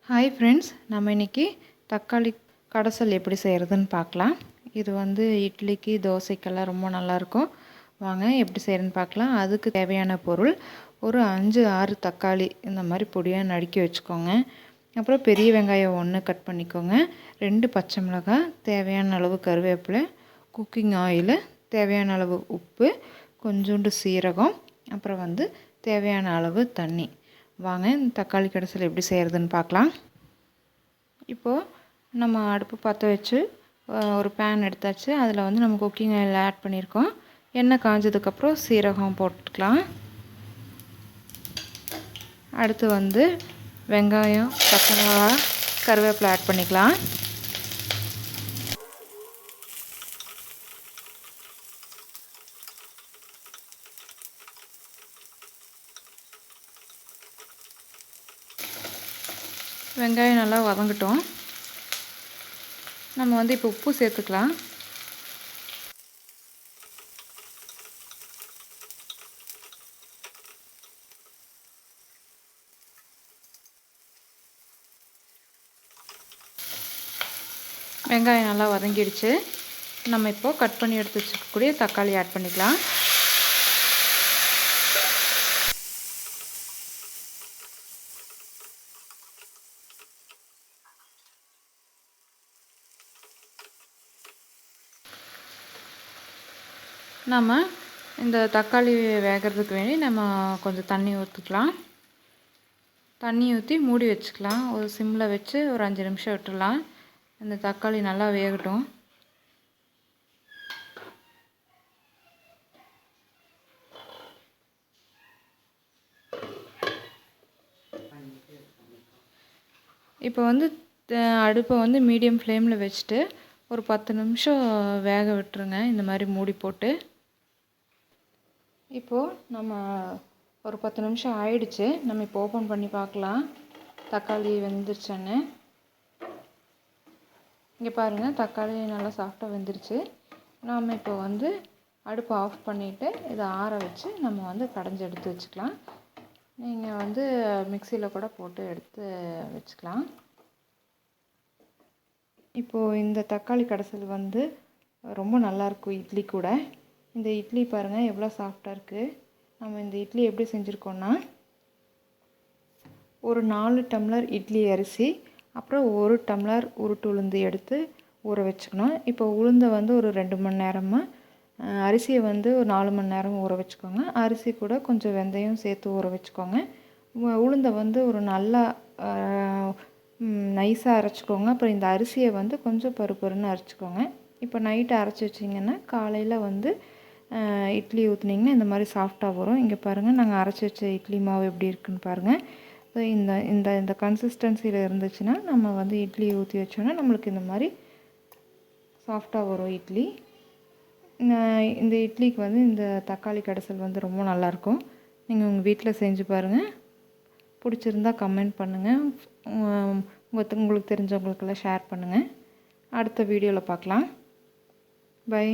Hi friends, நம்ம இன்றைக்கி தக்காளி கடைசல் எப்படி செய்கிறதுன்னு பார்க்கலாம். இது இட்லிக்கு தோசைக்கெல்லாம் ரொம்ப நல்லாயிருக்கும். வாங்க எப்படி செய்கிறதுன்னு பார்க்கலாம். அதுக்கு தேவையான பொருள் ஒரு 5-6 தக்காளி இந்த மாதிரி பொடியாக நறுக்கி வச்சுக்கோங்க. அப்புறம் பெரிய வெங்காயம் 1 கட் பண்ணிக்கோங்க. 2 பச்சை மிளகாய், தேவையான அளவு கருவேப்பிலை, குக்கிங் ஆயில், தேவையான அளவு உப்பு, கொஞ்சோண்டு சீரகம், அப்புறம் தேவையான அளவு தண்ணி. வாங்க இந்த தக்காளி கடைசல் எப்படி செய்கிறதுன்னு பார்க்கலாம். இப்போது நம்ம அடுப்பு பற்ற வச்சு ஒரு பேன் எடுத்தாச்சு. அதில் நம்ம குக்கிங் ஆயில் ஆட் பண்ணியிருக்கோம். எண்ணெய் காஞ்சதுக்கப்புறம் சீரகம் போட்டுக்கலாம். அடுத்து வெங்காயம், பச்சை மிளகாய், கருவேப்பிலை ஆட் பண்ணிக்கலாம். வெங்காயம் நல்லா வதங்கட்டும். நம்ம இப்போ உப்பு சேர்த்துக்கலாம். வெங்காயம் நல்லா வதங்கிடுச்சு. நம்ம இப்போது கட் பண்ணி எடுத்து வச்சுக்கக்கூடிய தக்காளி ஆட் பண்ணிக்கலாம். நம்ம இந்த தக்காளி வேகிறதுக்கு வேண்டி நம்ம கொஞ்சம் தண்ணி ஊற்றிக்கலாம். தண்ணி ஊற்றி மூடி வச்சுக்கலாம். ஒரு சிம்மில் வச்சு ஒரு 5 நிமிஷம் விட்டுடலாம். இந்த தக்காளி நல்லா வேகட்டும். இப்போ அடுப்பை மீடியம் ஃப்ளேமில் வச்சுட்டு ஒரு 10 நிமிஷம் வேக விட்டுருங்க. இந்த மாதிரி மூடி போட்டு. இப்போது நம்ம ஒரு 10 நிமிஷம் ஆயிடுச்சு. நம்ம இப்போ ஓப்பன் பண்ணி பார்க்கலாம் தக்காளி வெந்துருச்சான்னு. இங்கே பாருங்கள், தக்காளி நல்லா சாஃப்டாக வெந்துருச்சு. நாம் இப்போ அடுப்பை ஆஃப் பண்ணிவிட்டு இதை ஆற வச்சு நம்ம கடைஞ்சி எடுத்து வச்சுக்கலாம். நீங்கள் மிக்சியில் கூட போட்டு எடுத்து வச்சுக்கலாம். இப்போது இந்த தக்காளி கடைசல் ரொம்ப நல்லாயிருக்கும் இட்லி கூட. இந்த இட்லி பாருங்கள் எவ்வளோ சாஃப்டாக இருக்குது. நம்ம இந்த இட்லி எப்படி செஞ்சுருக்கோன்னா, ஒரு 4 டம்ளர் இட்லி அரிசி, அப்புறம் 1 டம்ளர் உருட்டு உளுந்து எடுத்து ஊற வச்சுக்கணும். இப்போ உளுந்தை ஒரு 2 மணி நேரமாக, அரிசியை ஒரு 4 மணி நேரம் ஊற வச்சுக்கோங்க. அரிசி கூட கொஞ்சம் வெந்தயம் சேர்த்து ஊற வச்சுக்கோங்க. உளுந்தை ஒரு நல்லா நைஸாக அரைச்சிக்கோங்க. அப்புறம் இந்த அரிசியை கொஞ்சம் பருன்னு அரைச்சிக்கோங்க. இப்போ நைட்டு அரைச்சி வச்சிங்கன்னா காலையில் இட்லி ஊற்றுனீங்கன்னா இந்த மாதிரி சாஃப்டாக வரும். இங்கே பாருங்கள், நாங்கள் அரைச்சி வச்ச இட்லி மாவு எப்படி இருக்குன்னு பாருங்கள். ஸோ இந்த இந்த இந்த கன்சிஸ்டன்சியில் இருந்துச்சுன்னா நம்ம இட்லி ஊற்றி வச்சோன்னா நம்மளுக்கு இந்த மாதிரி சாஃப்டாக வரும் இட்லி. இந்த இட்லிக்கு இந்த தக்காளி கடைசல் ரொம்ப நல்லாயிருக்கும். நீங்கள் உங்கள் வீட்டில் செஞ்சு பாருங்கள். பிடிச்சிருந்தா கமெண்ட் பண்ணுங்கள். உங்களுக்கு தெரிஞ்சவங்களுக்கெல்லாம் ஷேர் பண்ணுங்கள். அடுத்த வீடியோவில் பார்க்கலாம். பை.